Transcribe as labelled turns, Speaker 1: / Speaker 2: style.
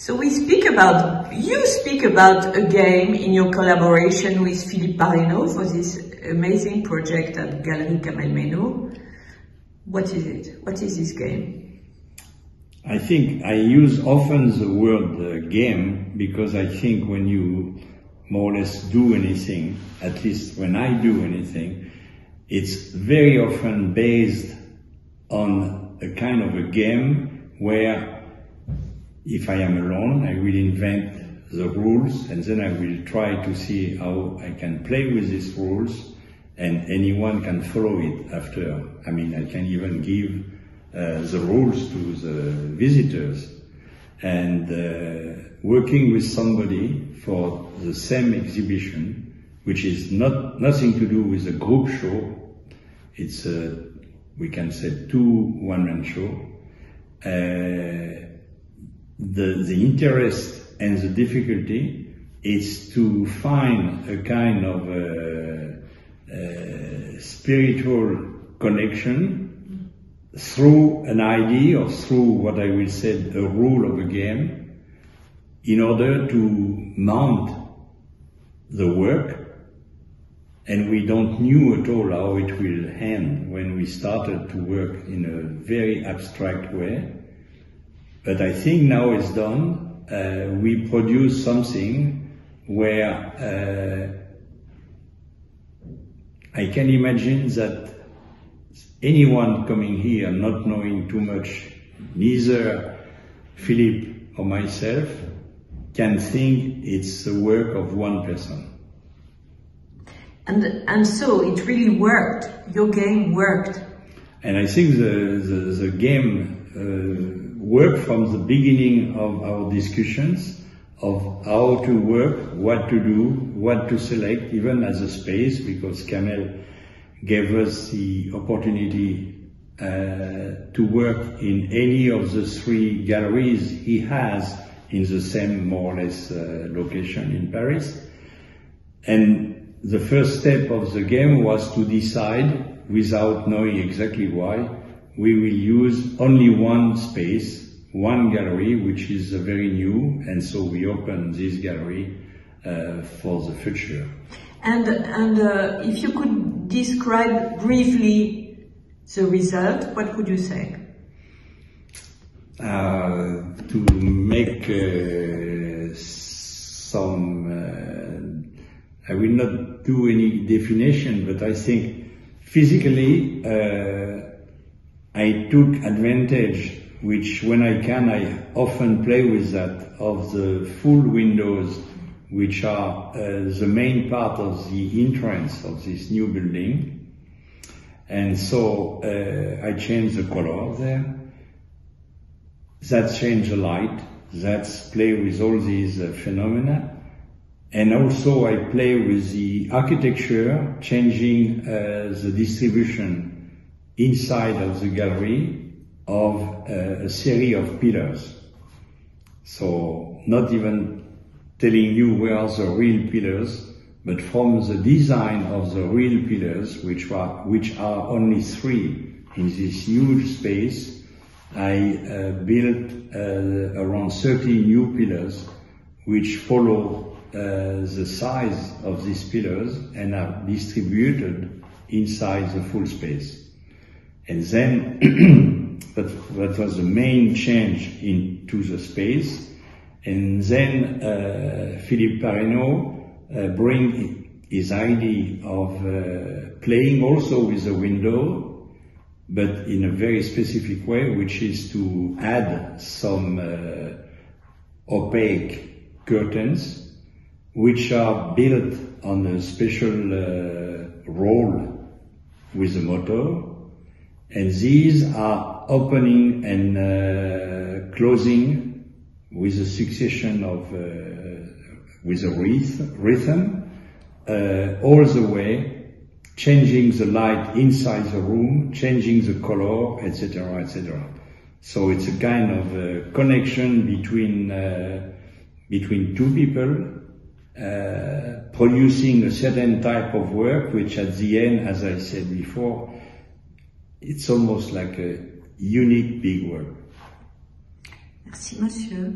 Speaker 1: So you speak about a game in your collaboration with Philippe Parreno for this amazing project at Galerie Kamel Meno. What is it? What is this game?
Speaker 2: I think I use often the word game because I think when you more or less do anything, at least when I do anything, it's very often based on a kind of a game where if I am alone, I will invent the rules and then I will try to see how I can play with these rules and anyone can follow it after. I mean, I can even give the rules to the visitors. And working with somebody for the same exhibition, which is nothing to do with a group show, it's we can say 2 one-man show. The interest and the difficulty is to find a kind of spiritual connection through an idea or through what I will say a rule of a game in order to mount the work. And we don't know at all how it will end when we started to work in a very abstract way. But I think now it's done. We produce something where I can imagine that anyone coming here not knowing too much, neither Philippe or myself, can think it's the work of one person.
Speaker 1: And so it really worked. Your game worked.
Speaker 2: And I think the game worked from the beginning of our discussions of how to work, what to do, what to select, even as a space, because Kamel gave us the opportunity to work in any of the 3 galleries he has in the same, more or less, location in Paris. And the first step of the game was to decide, without knowing exactly why, we will use only one space, one gallery, which is very new, and so we open this gallery for the future.
Speaker 1: And if you could describe briefly the result, what would you say?
Speaker 2: To make I will not do any definition, but I think physically I took advantage, which when I can, I often play with that, of the full windows, which are the main part of the entrance of this new building. And so I changed the color there. That's changed the light. That's play with all these phenomena. And also I play with the architecture, changing the distribution inside of the gallery of a series of pillars. So not even telling you where are the real pillars, but from the design of the real pillars, which are only 3 in this huge space, I built around 30 new pillars, which follow the size of these pillars and are distributed inside the full space. And then that was the main change into the space. And then Philippe Parreno bring his idea of playing also with the window, but in a very specific way, which is to add some opaque curtains, which are built on a special roll with a motor, and these are opening and closing with a succession of with a rhythm all the way, changing the light inside the room, changing the color, etc., etc. So it's a kind of connection between 2 people producing a certain type of work, which at the end, as I said before, it's almost like a unique big work.
Speaker 1: Merci, monsieur.